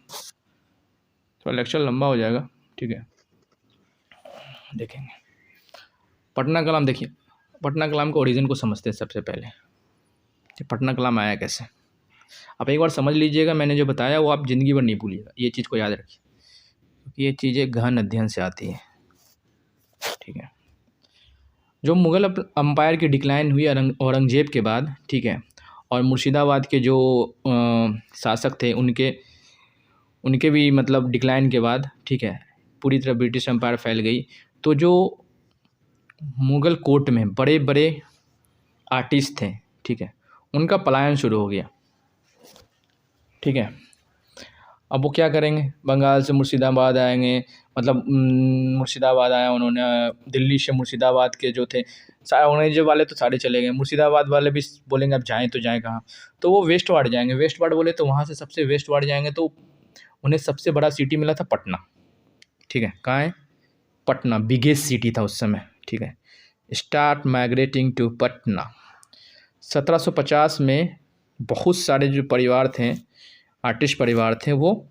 थोड़ा लेक्चर लंबा हो जाएगा, ठीक है, देखेंगे। पटना कलाम देखिए, पटना कलाम के ओरिजिन को समझते हैं सबसे पहले। पटना कलाम आया कैसे, आप एक बार समझ लीजिएगा। मैंने जो बताया वो आप ज़िंदगी भर नहीं भूलिएगा, ये चीज़ को याद रखिए, क्योंकि ये चीज़ें गहन अध्ययन से आती है, ठीक है। जो मुग़ल अम्पायर की डिक्लाइन हुई औरंगज़ेब के बाद, ठीक है, और मुर्शिदाबाद के जो शासक थे उनके भी मतलब डिक्लाइन के बाद, ठीक है, पूरी तरह ब्रिटिश अम्पायर फैल गई। तो जो मुग़ल कोर्ट में बड़े बड़े आर्टिस्ट थे, ठीक है, उनका पलायन शुरू हो गया, ठीक है। अब वो क्या करेंगे, बंगाल से मुर्शिदाबाद आएंगे, मतलब मुर्शिदाबाद आया उन्होंने, दिल्ली से मुर्शिदाबाद के जो थे औरंगजेब वाले तो सारे चले गए, मुर्शिदाबाद वाले भी बोलेंगे अब जाएँ तो जाएँ कहाँ, तो वो वेस्ट वार्ड जाएंगे। वेस्ट वार्ड बोले तो वहाँ से सबसे वेस्ट वार्ड जाएंगे तो उन्हें सबसे बड़ा सिटी मिला था पटना, ठीक है। कहाँ है, पटना बिगेस्ट सिटी था उस समय, ठीक है। Start migrating to Patna. 1750 में बहुत सारे जो परिवार थे, आर्टिस्ट परिवार थे, वो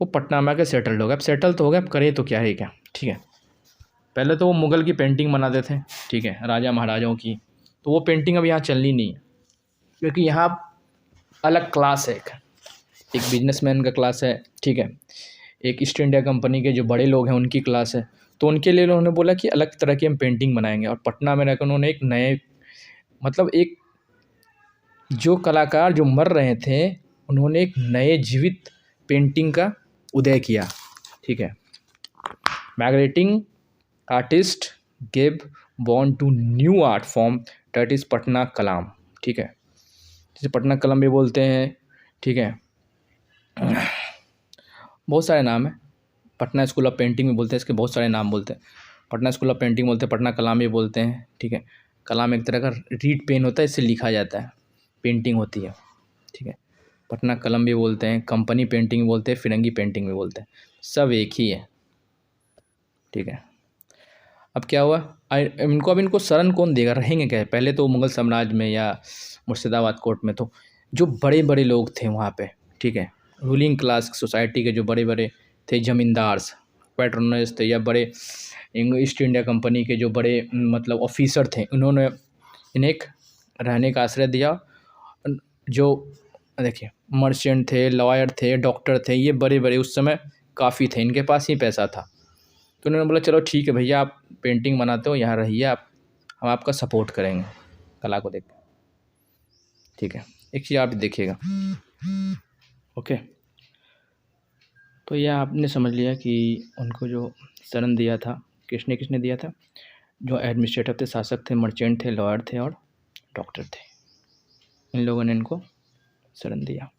पटना में आकर सेटल्ड हो गए। अब सेटल तो हो गए, अब करें तो क्या है क्या, ठीक है। पहले तो वो मुग़ल की पेंटिंग बनाते थे, ठीक है, राजा महाराजाओं की, तो वो पेंटिंग अब यहाँ चलनी नहीं है, क्योंकि यहाँ अलग क्लास है। एक बिजनेसमैन का क्लास है, ठीक है, एक ईस्ट इंडिया कंपनी के जो बड़े लोग हैं उनकी क्लास है। तो उनके लिए उन्होंने बोला कि अलग तरह की हम पेंटिंग बनाएंगे, और पटना में रहकर उन्होंने एक नए, मतलब एक जो कलाकार जो मर रहे थे, उन्होंने एक नए जीवित पेंटिंग का उदय किया, ठीक है। Migrating artist gave born to new art form that is Patna Kalam, ठीक है, जिसे पटना कलम भी बोलते हैं, ठीक है। बहुत सारे नाम हैं, पटना स्कूल ऑफ पेंटिंग भी बोलते हैं, इसके बहुत सारे नाम बोलते हैं। पटना स्कूल ऑफ पेंटिंग बोलते हैं, पटना कलाम भी बोलते हैं, ठीक है। कलाम एक तरह का रीड पेन होता है, इससे लिखा जाता है, पेंटिंग होती है, ठीक है। पटना कलम भी बोलते हैं, कंपनी पेंटिंग भी बोलते हैं, फिरंगी पेंटिंग भी बोलते हैं, सब एक ही है, ठीक है। अब क्या हुआ, इनको शरण कौन देगा, रहेंगे क्या, पहले तो मुग़ल साम्राज्य में या मुर्शिदाबाद कोर्ट में तो जो बड़े बड़े लोग थे वहाँ पे, ठीक है, रूलिंग क्लास सोसाइटी के जो बड़े बड़े थे, ज़मींदार्स, पैट्रोनर्स थे, या बड़े ईस्ट इंडिया कंपनी के जो बड़े मतलब ऑफिसर थे, उन्होंने इन्हें एक रहने का आश्रय दिया। जो देखिए मर्चेंट थे, लॉयर थे, डॉक्टर थे, ये बड़े बड़े उस समय काफ़ी थे, इनके पास ही पैसा था। तो उन्होंने बोला चलो ठीक है भैया, आप पेंटिंग बनाते हो, यहाँ रहिए आप, हम आपका सपोर्ट करेंगे कला को देख, ठीक है। एक चीज़ आप देखिएगा, ओके। तो यह आपने समझ लिया कि उनको जो शरण दिया था, किसने किसने दिया था, जो एडमिनिस्ट्रेटर थे, शासक थे, मर्चेंट थे, लॉयर थे और डॉक्टर थे, इन लोगों ने इनको शरण दिया।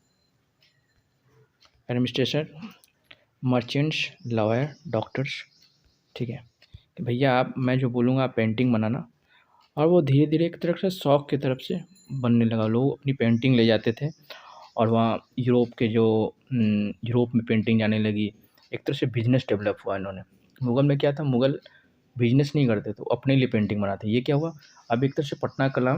एडमिनिस्ट्रेटर मर्चेंट्स, लॉयर, डॉक्टर्स, ठीक है, कि भैया मैं जो बोलूँगा आप पेंटिंग बनाना। और वो धीरे धीरे एक तरह से शौक की तरफ से बनने लगा। लोग अपनी पेंटिंग ले जाते थे और वहाँ यूरोप में पेंटिंग जाने लगी। एक तरह से बिजनेस डेवलप हुआ इन्होंने। मुग़ल में क्या था, मुग़ल बिजनेस नहीं करते थे, वो अपने लिए पेंटिंग बनाते। ये क्या हुआ, अब एक तरह से पटना कला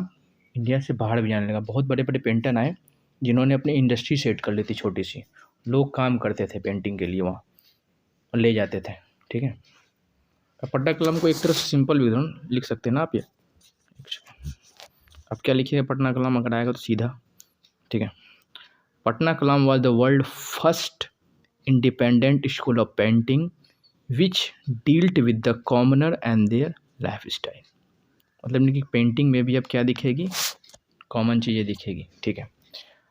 इंडिया से बाहर भी जाने लगा। बहुत बड़े बड़े पेंटर आए जिन्होंने अपनी इंडस्ट्री सेट कर ली थी छोटी सी। लोग काम करते थे पेंटिंग के लिए वहाँ और ले जाते थे, ठीक है। अब पटना कलम को एक तरह से सिंपल विवरण लिख सकते हैं ना आप ये। अब क्या लिखिएगा पटना कलाम अगर आएगा तो सीधा, ठीक है। Patna Kalam was the world first independent school of painting which dealt with the commoner and their lifestyle. मतलब कि पेंटिंग में भी अब क्या दिखेगी, कॉमन चीज़ें दिखेगी, ठीक है।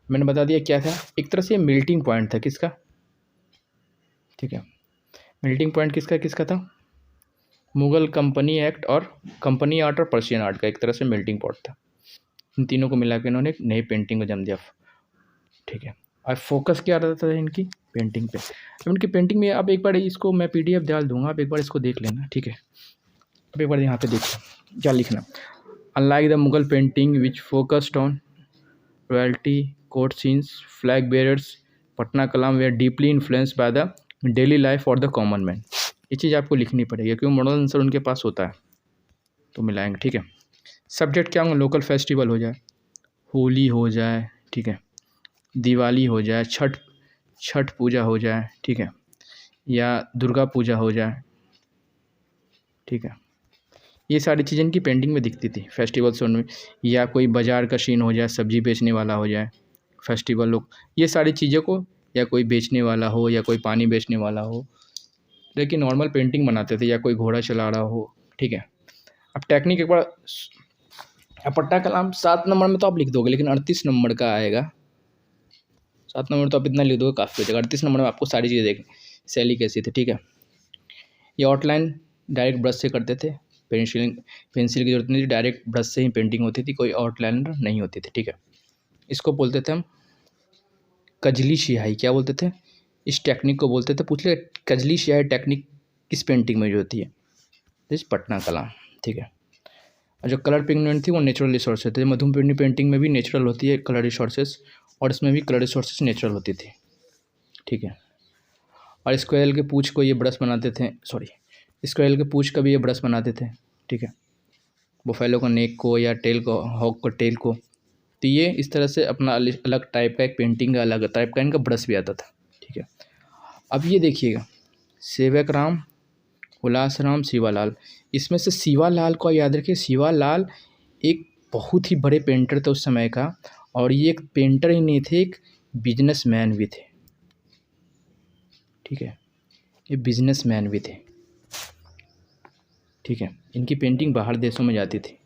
मैंने बता दिया क्या था, एक तरह से मेल्टिंग पॉइंट था किसका, ठीक है। मेल्टिंग पॉइंट किसका किसका था, मुग़ल कंपनी एक्ट और कंपनी आर्ट और पर्शियन आर्ट का एक तरह से मेल्टिंग पॉट था। इन तीनों को मिला के इन्होंने एक नई पेंटिंग को जन्म दिया, ठीक है। और फोकस क्या रहता था इनकी पेंटिंग पे। अब इनकी पेंटिंग में अब एक बार इसको मैं PDF डाल दूंगा, आप एक बार इसको देख लेना, ठीक है। अब एक बार यहाँ पे देखो क्या लिखना, unlike the Mughal painting which focused on royalty, court scenes, flag bearers, Patna Kalam were deeply influenced by the daily life और द कॉमन मैन। ये चीज़ आपको लिखनी पड़ेगी क्योंकि मॉडल आंसर उनके पास होता है तो मिलाएंगे, ठीक है। सब्जेक्ट क्या होंगे, लोकल फेस्टिवल हो जाए, होली हो जाए, ठीक है, दिवाली हो जाए, छठ पूजा हो जाए, ठीक है, या दुर्गा पूजा हो जाए, ठीक है। ये सारी चीज़ें इनकी पेंटिंग में दिखती थी फेस्टिवल्स में। या कोई बाज़ार का सीन हो जाए, सब्जी बेचने वाला हो जाए, फेस्टिवल लोग ये सारी चीज़ों को, या कोई बेचने वाला हो या कोई पानी बेचने वाला हो, लेकिन नॉर्मल पेंटिंग बनाते थे, या कोई घोड़ा चला रहा हो, ठीक है। अब टेक्निक एक बार, अब पट्टा कलाम 7 नंबर में तो आप लिख दोगे, लेकिन 38 नंबर का आएगा। 7 नंबर तो आप इतना लिख दोगे काफ़ी हो जाएगा। 38 नंबर में आपको सारी चीज़ें देखनी, शैली कैसी थी, ठीक है। ये आउटलाइन डायरेक्ट ब्रश से करते थे, पेंसिल की जरूरत नहीं थी, डायरेक्ट ब्रश से ही पेंटिंग होती थी, कोई आउटलाइनर नहीं होती थी, ठीक है। इसको बोलते थे हम कजली स्याही। क्या बोलते थे, इस टेक्निक को बोलते थे। पूछ ले कजली स्याही टेक्निक किस पेंटिंग में जो होती है, दिस पटना कला, ठीक है। और जो कलर पिगमेंट थी वो नेचुरल रिसोर्सेज थे। मधुबनी पेंटिंग में भी नेचुरल होती है कलर रिसोर्सेज, और इसमें भी कलर रिसोर्सेज नेचुरल होती थी, ठीक है। और स्क्वेरल के पूँछ को ये ब्रश बनाते थे, स्क्वेरल के पूँछ का भी ये ब्रश बनाते थे, ठीक है। बुफेलो को नेक को, या टेल को, हॉक को टेल को। तो ये इस तरह से अपना अलग टाइप का एक पेंटिंग का अलग टाइप का इनका ब्रश भी आता था, ठीक है। अब ये देखिएगा, सेवक राम, उल्लास राम, शिवालाल। इसमें से शिवालाल को याद रखिए, शिवालाल एक बहुत ही बड़े पेंटर थे उस समय का, और ये एक पेंटर ही नहीं थे, एक बिजनेसमैन भी थे, ठीक है। ये बिजनेसमैन भी थे, ठीक है। इनकी पेंटिंग बाहर देशों में जाती थी।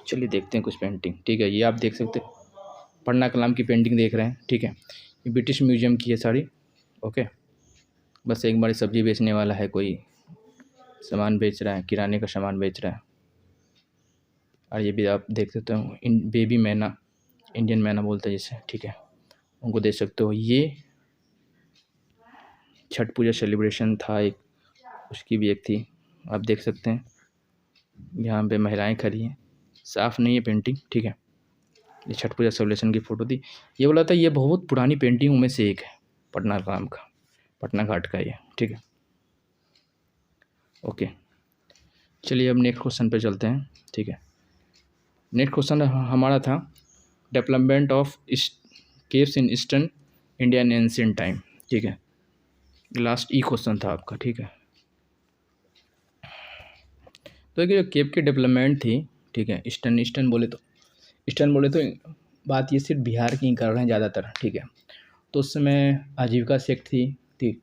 चलिए देखते हैं कुछ पेंटिंग, ठीक है। ये आप देख सकते हैं, पन्ना कलाम की पेंटिंग देख रहे हैं, ठीक है। ये ब्रिटिश म्यूजियम की है सारी, ओके। बस एक बार सब्जी बेचने वाला है, कोई सामान बेच रहा है, किराने का सामान बेच रहा है। और ये भी आप देख सकते हो, इन बेबी मैना, इंडियन मैना बोलते हैं जिसे, ठीक है, उनको देख सकते हो। ये छठ पूजा सेलिब्रेशन था एक, उसकी भी एक थी, आप देख सकते हैं। यहाँ पे महिलाएं खड़ी हैं, साफ़ नहीं है पेंटिंग, ठीक है। ये छठ पूजा सेलिब्रेशन की फ़ोटो थी। ये बोला था ये बहुत पुरानी पेंटिंग में से एक है, पटना कलाम का, पटना घाट का ये, ठीक है, ओके। चलिए अब नेक्स्ट क्वेश्चन पे चलते हैं, ठीक है। नेक्स्ट क्वेश्चन हमारा था development of caves in eastern India in ancient time, ठीक है। लास्ट क्वेश्चन था आपका, ठीक है। तो जो केव की डेवलपमेंट थी, ठीक है, ईस्टर्न बोले तो बात ये सिर्फ बिहार की ही कर रहे हैं ज़्यादातर, ठीक है। तो उस समय आजीविका सेक्ट थी, ठीक,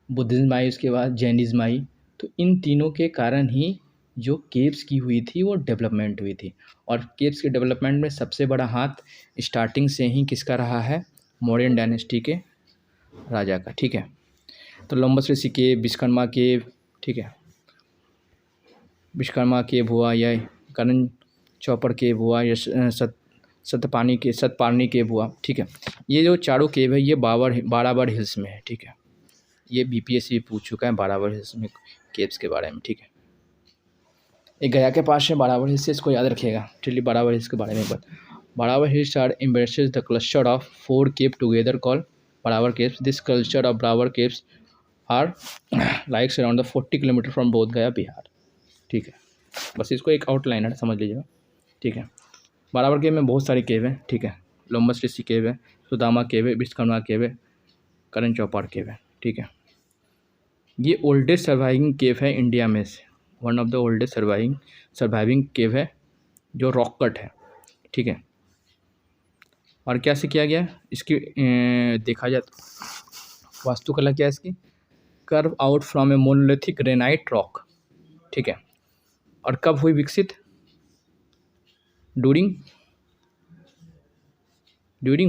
बुद्धिज्म आई, उसके बाद जैनिज्म आई। तो इन तीनों के कारण ही जो केव्स की हुई थी वो डेवलपमेंट हुई थी। और केव्स के डेवलपमेंट में सबसे बड़ा हाथ स्टार्टिंग से ही किसका रहा है, मौर्यन डायनेस्टी के राजा का, ठीक है। तो लंबस ऋषि केव, विश्वकर्मा केव, ठीक है, विश्वकर्मा केव हुआ, या करण चौपर केव हुआ, या सतपानी केव हुआ, ठीक है। ये जो चारों केव है ये बाराबर हिल्स में है, ठीक है। ये बीपीएससी पूछ चुका है बारावर हिल्स में केव्स के बारे में, ठीक है। एक गया के पास है बारावर हिल्स, इसको याद रखिएगा। चलिए बारावर हिल्स के बारे में बात। Barabar hills are embraces the cluster of 4 cave together called Barabar caves. This cluster of Barabar caves are likes around 40 kilometre from Bodh Gaya Bihar, ठीक है। बस इसको एक आउटलाइनर समझ लीजिएगा, ठीक है। बारावर केव में बहुत सारी केव हैं, ठीक है। लोमस ऋषि केव है, सुदामा केव है, विश्वकर्मा केव है, करण चौपाड़ केव है, ठीक है। ये ओल्डेस्ट सर्वाइविंग केव है इंडिया में से, one of the oldest surviving cave है जो रॉक कट है, ठीक है। और क्या से किया गया इसकी देखा जाए तो वास्तुकला क्या है इसकी, curve out from A monolithic granite rock, ठीक है। और कब हुई विकसित, ड्यूरिंग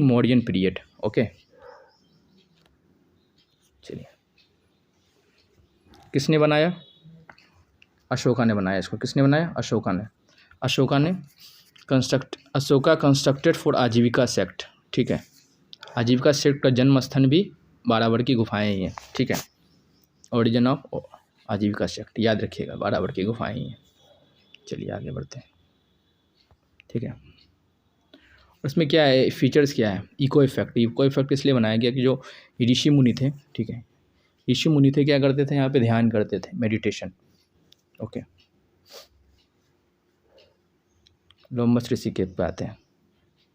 मौर्यन पीरियड, ओके। चलिए किसने बनाया, अशोका ने बनाया इसको। किसने बनाया, अशोका ने अशोका कंस्ट्रक्टेड फॉर आजीविका सेक्ट, ठीक है। आजीविका सेक्ट का जन्म स्थान भी बारावर की गुफाएं ही हैं, ठीक है। ओरिजिन ऑफ आजीविका सेक्ट याद रखिएगा, बारावर की गुफाएं ही हैं। चलिए आगे बढ़ते हैं, ठीक है। उसमें क्या है, फीचर्स क्या है, इको इफेक्ट इसलिए बनाया गया कि जो ऋषि मुनि थे, ठीक है, ऋषि मुनि थे क्या करते थे, यहाँ पे ध्यान करते थे, मेडिटेशन, ओके। लोमस ऋषि केव पे आते हैं,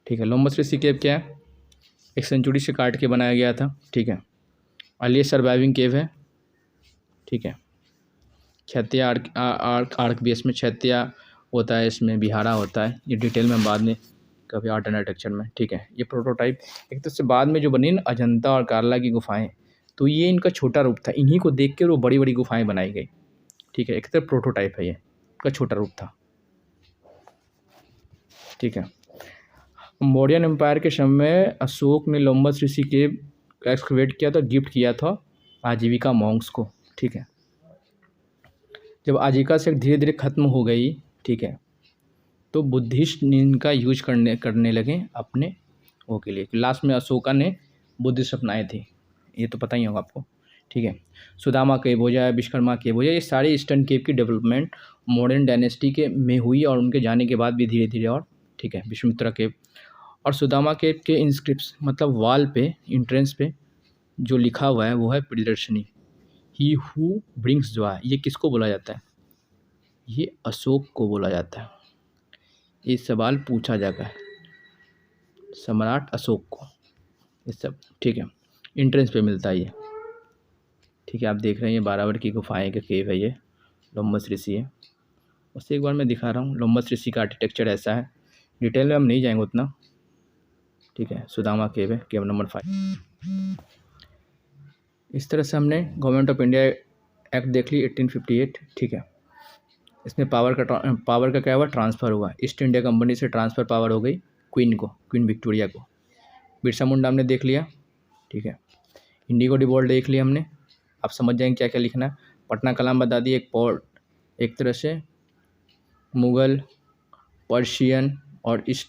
ठीक है। लोमस ऋषि केव क्या है, एक सेंचुरी से काट के बनाया गया था, ठीक है। अर्लीस्ट सर्वाइविंग केव है, ठीक है। क्षैतिया आर्क भी इसमें क्षैतिया होता है, इसमें बिहारा होता है। ये डिटेल में बाद में कभी अल्टरनेट लेक्चर में, ठीक है। ये प्रोटोटाइप एक तरह से बाद में जो बनी ना अजंता और कार्ला की गुफाएं, तो ये इनका छोटा रूप था, इन्हीं को देख कर वो बड़ी बड़ी गुफाएं बनाई गई, ठीक है। एक तरह प्रोटोटाइप है, ये इसका छोटा रूप था, ठीक है। मौर्यन एम्पायर के समय में अशोक ने लोमस ऋषि केव एक्सकवेट किया था, गिफ्ट किया था आजीविका मॉन्क्स को, ठीक है। जब आजीविका से धीरे धीरे ख़त्म हो गई, ठीक है, तो बुद्धिस्ट इनका यूज करने लगे अपने वो के लिए। लास्ट में अशोका ने बुद्धिस्ट अपनाए थे, ये तो पता ही होगा आपको, ठीक है। सुदामा केव हो जाए, विश्वकर्मा केव हो जाए, ये सारे ईस्टर्न केव की डेवलपमेंट मॉडर्न डायनेस्टी के में हुई और उनके जाने के बाद भी धीरे धीरे, और ठीक है। विश्वामित्रा केव और सुदामा केव के इंस्क्रिप्शन मतलब वाल पे एंट्रेंस पे जो लिखा हुआ है वो है Priyadarshini, he who brings Joy. ये किसको बोला जाता है, ये अशोक को बोला जाता है। ये सवाल पूछा जाता है, सम्राट अशोक को, ये सब, ठीक है। एंट्रेंस पे मिलता है ये, ठीक है। आप देख रहे हैं ये बारावर की गुफाएं का केव है, ये लोमस ऋषि है। उससे एक बार मैं दिखा रहा हूँ, लोमस ऋषि का आर्किटेक्चर ऐसा है, डिटेल में हम नहीं जाएंगे उतना, ठीक है। सुदामा केव है, केव नंबर 5। इस तरह से हमने गवर्नमेंट ऑफ इंडिया एक्ट देख ली 1858, ठीक है। इसमें पावर का क्या हुआ, ट्रांसफ़र हुआ, ईस्ट इंडिया कंपनी से ट्रांसफ़र पावर हो गई क्वीन विक्टोरिया को। बिरसा मुंडा हमने देख लिया, ठीक है। इंडिगो डिवॉल्ट देख लिया हमने, आप समझ जाएंगे क्या क्या लिखना है। पटना कलाम बता दी, एक पोर्ट, एक तरह से मुग़ल, पर्शियन और ईस्ट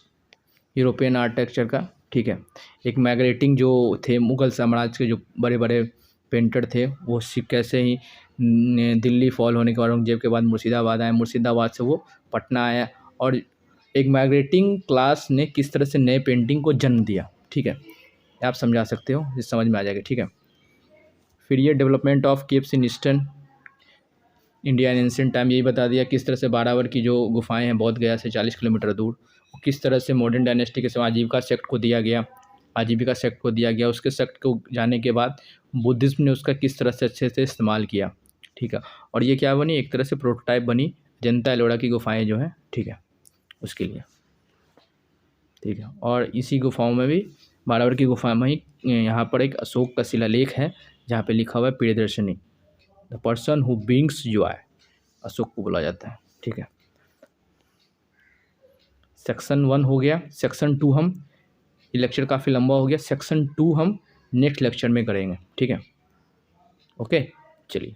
यूरोपियन आर्किटेक्चर का, ठीक है। एक माइग्रेटिंग जो थे मुग़ल साम्राज्य के जो बड़े बड़े पेंटर थे, वो कैसे ही दिल्ली फॉल होने के बाद औरंगजेब के बाद मुर्शिदाबाद आए, मुर्शिदाबाद से वो पटना आया, और एक माइग्रेटिंग क्लास ने किस तरह से नए पेंटिंग को जन्म दिया, ठीक है। आप समझा सकते हो, ये समझ में आ जाएगा, ठीक है। फिर ये development of caves in eastern India in ancient time, यही बता दिया किस तरह से बारावर की जो गुफाएं हैं बोध गया से 40 किलोमीटर दूर, किस तरह से मॉडर्न डायनेस्टी के समय आजीविका सेक्ट को दिया गया, उसके सेक्ट को जाने के बाद बुद्धिज्म ने उसका किस तरह से अच्छे से इस्तेमाल किया, ठीक है। और ये क्या बनी, एक तरह से प्रोटोटाइप बनी जनता एलोरा की गुफाएं जो हैं, ठीक है, उसके लिए, ठीक है। और इसी गुफाओं में भी बारावर की गुफा में ही यहाँ पर एक अशोक का शिलालेख है जहाँ पे लिखा हुआ है Priyadarshini, the person who brings Joy, Ashok को बोला जाता है, ठीक है। सेक्शन 1 हो गया। सेक्शन 2 हम, ये लेक्चर काफ़ी लंबा हो गया, सेक्शन 2 हम नेक्स्ट लेक्चर में करेंगे, ठीक है, ओके। चलिए।